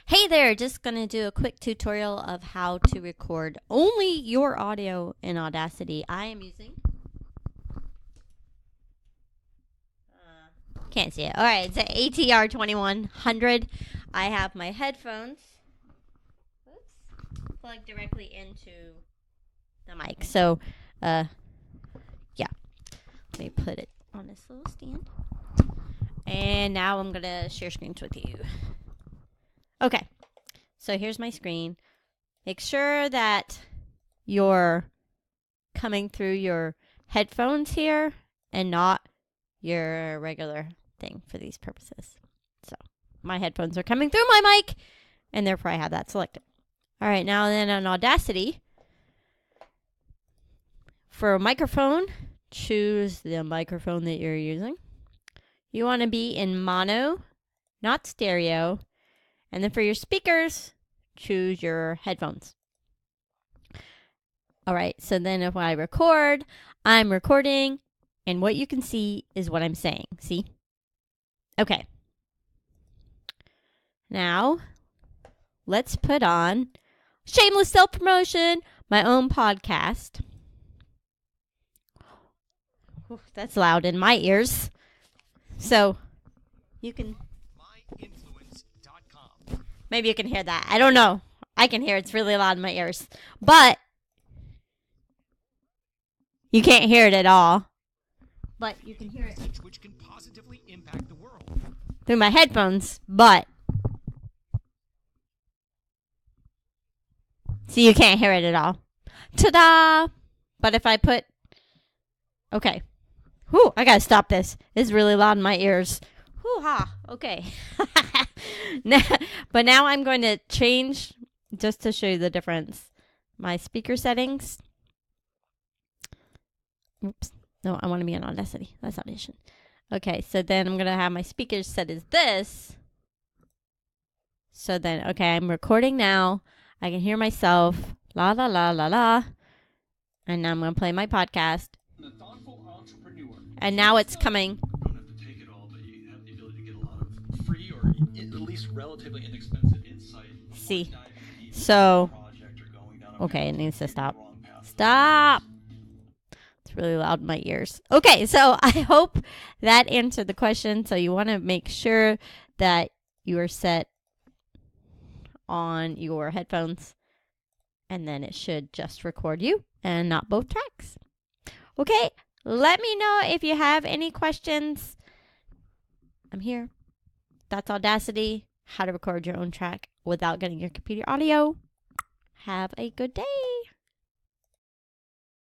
Hey there, just gonna do a quick tutorial of how to record only your audio in Audacity. I am using, can't see it. Alright, it's an ATR 2100. I have my headphones plugged directly into the mic. So, yeah. Let me put it on this little stand. And now I'm gonna share screens with you. Okay, so here's my screen. Make sure that you're coming through your headphones here and not your regular thing for these purposes. So my headphones are coming through my mic, and therefore I have that selected. All right, now then on Audacity, for a microphone, choose the microphone that you're using. You want to be in mono, not stereo. And then for your speakers, choose your headphones. All right, so then if I record, I'm recording, and what you can see is what I'm saying. See? Okay. Now, let's put on shameless self-promotion, my own podcast. Oof, that's loud in my ears. So, you can... Maybe you can hear that. I don't know. I can hear it's really loud in my ears. But you can't hear it at all. But you can hear it which can positively impact the world through my headphones. But see, you can't hear it at all. Ta-da! But if I put... Okay. Whew, I gotta stop this. It's really loud in my ears. Hoo-ha. Okay. But now I'm going to change, just to show you the difference, my speaker settings. Oops. No, I want to be on Audacity. That's Audition. Okay, so then I'm going to have my speakers set as this. So then, okay, I'm recording now. I can hear myself. La, la, la, la, la. And now I'm going to play my podcast. The thoughtful entrepreneur. And now it's coming. You don't have to take it all, but you have the ability to get a lot of free or at least relatively inexpensive insight. See. So, okay, it needs to stop. Stop! It's really loud in my ears. Okay, so I hope that answered the question. So you want to make sure that you are set on your headphones, and then it should just record you and not both tracks. Okay, let me know if you have any questions. I'm here. That's Audacity, how to record your own track without getting your computer audio. Have a good day.